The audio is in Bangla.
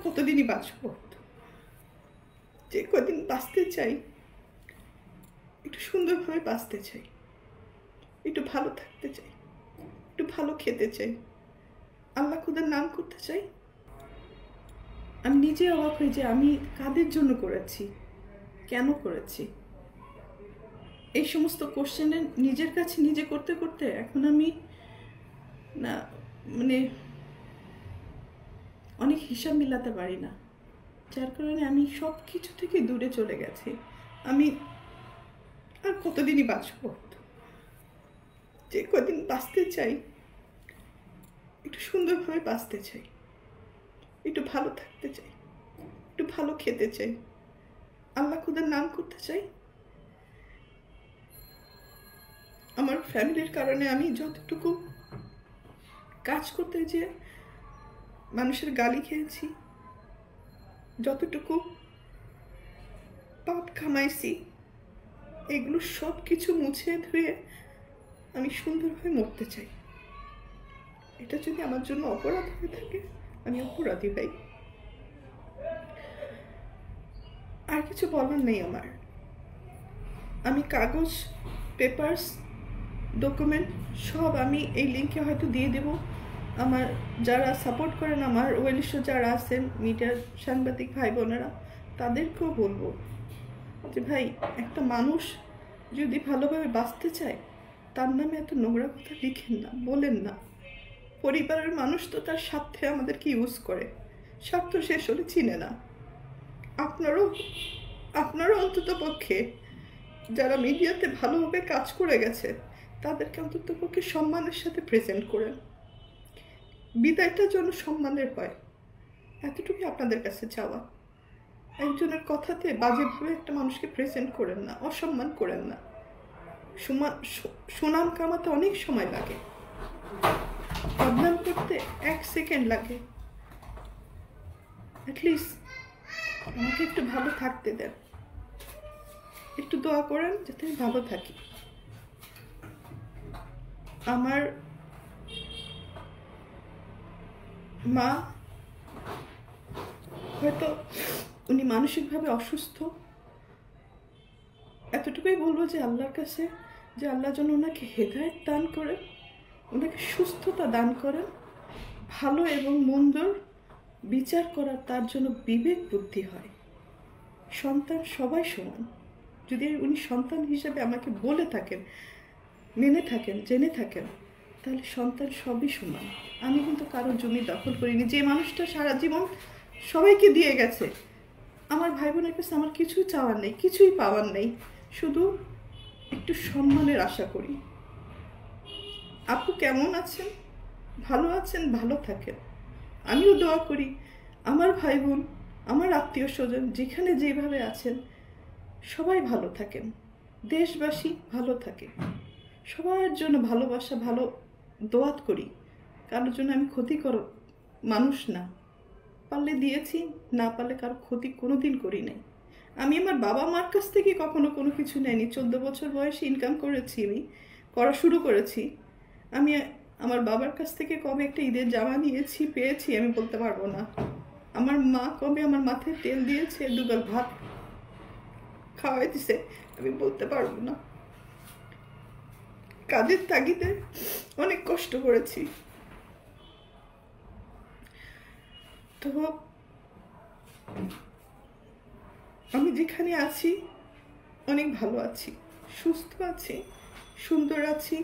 কতদিনই বাঁচবো, যে কদিন বাঁচতে চাই একটু সুন্দরভাবে বাঁচতে চাই, একটু ভালো থাকতে চাই, একটু ভালো খেতে চাই, আল্লাহ খুদার নাম করতে চাই। আমি নিজে অবাক হই যে আমি কাদের জন্য করেছি, কেন করেছি। এই সমস্ত কোশ্চেনে নিজের কাছে নিজে করতে করতে এখন আমি না মানে অনেক হিসাব মিলাতে পারি না, যার কারণে আমি সব কিছু থেকে দূরে চলে গেছি। আমি আর কতদিনই বাঁচবো, যে কদিন বাঁচতে চাই একটু সুন্দরভাবে বাঁচতে চাই, একটু ভালো থাকতে চাই, একটু ভালো খেতে চাই, আল্লাহ খুদার নাম করতে চাই। আমার ফ্যামিলির কারণে আমি যতটুকু কাজ করতে যেয়ে মানুষের গালি খেয়েছি, যতটুকু পাপ কামাইছি, এগুলো সব কিছু মুছে ধুয়ে আমি সুন্দরভাবে মরতে চাই। এটা যদি আমার জন্য অপরাধ হয়ে থাকে, আমি অপরাধী ভাই, আর কিছু বলার নেই আমার। আমি কাগজ, পেপারস, ডকুমেন্ট সব আমি এই লিঙ্কে হয়তো দিয়ে দেব। আমার যারা সাপোর্ট করেন, আমার ওয়েলিশ যারা আছেন, মিডিয়ার সাংবাদিক ভাই বোনেরা, তাদেরকেও বলবো যে ভাই, একটা মানুষ যদি ভালোভাবে বাঁচতে চায় তার নামে এত নোংরা কথা লিখেন না, বলেন না। পরিবারের মানুষ তো তার স্বার্থে আমাদেরকে ইউজ করে, স্বার্থ শেষ হলে চিনে না। আপনারও অন্তত পক্ষে যারা মিডিয়াতে ভালোভাবে কাজ করে গেছে তাদেরকে অন্তত পক্ষে সম্মানের সাথে প্রেজেন্ট করেন, বিদায়টা যেন সম্মানের হয়, এতটুকুই আপনাদের কাছে চাওয়া। একজনের কথাতে বাজেভাবে একটা মানুষকে প্রেজেন্ট করেন না, অসম্মান করেন না। সুনাম কামাতে অনেক সময় লাগে, বদনাম করতে 1 সেকেন্ড লাগে। অ্যাটলিস্ট আমাকে একটু ভালো থাকতে দেন, একটু দোয়া করেন যাতে আমি ভালো থাকি। আমার মা হয়তো উনি মানসিকভাবে অসুস্থ, এতটুকুই বলবো যে আল্লাহর কাছে যে আল্লাহ যেন ওনাকে হেদায়েত দান করেন, ওনাকে সুস্থতা দান করেন, ভালো এবং মন্দর বিচার করার তার জন্য বিবেক বুদ্ধি হয়। সন্তান সবাই সমান, যদি উনি সন্তান হিসেবে আমাকে বলে থাকেন, মেনে থাকেন, জেনে থাকেন, তাহলে সন্তান সবই সমান। আমি কিন্তু কারো জমি দখল করিনি। যে মানুষটা সারা জীবন সবাইকে দিয়ে গেছে, আমার ভাই বোনের কাছে আমার কিছুই চাওয়ার নেই, কিছুই পাওয়ার নেই, শুধু একটু সম্মানের আশা করি। আপু কেমন আছেন? ভালো আছেন? ভালো থাকেন। আমিও দোয়া করি আমার ভাই বোন, আমার আত্মীয় স্বজন যেখানে যেভাবে আছেন সবাই ভালো থাকেন, দেশবাসী ভালো থাকে, সবার জন্য ভালোবাসা, ভালো দোয়াত করি। কারোর জন্য আমি ক্ষতিকর মানুষ না, পারলে দিয়েছি, না পারলে কারো ক্ষতি কোনোদিন করি নাই। আমি আমার বাবা মার কাছ থেকে কখনো কোনো কিছু নেয়নি। 14 বছর বয়সে ইনকাম করেছি, আমি করা শুরু করেছি। আমি আমার বাবার কাছ থেকে কবে একটা ঈদের জামা নিয়েছি, পেয়েছি আমি বলতে পারবো না। আমার মা কবে আমার মাথায় তেল দিয়েছে, দুগাল ভাত খাওয়াই দিছে আমি বলতে পারবো না। কাজের তাগিদে অনেক কষ্ট করেছি। তো আমি যেখানে আছি অনেক ভালো আছি, সুস্থ আছি, সুন্দর আছি।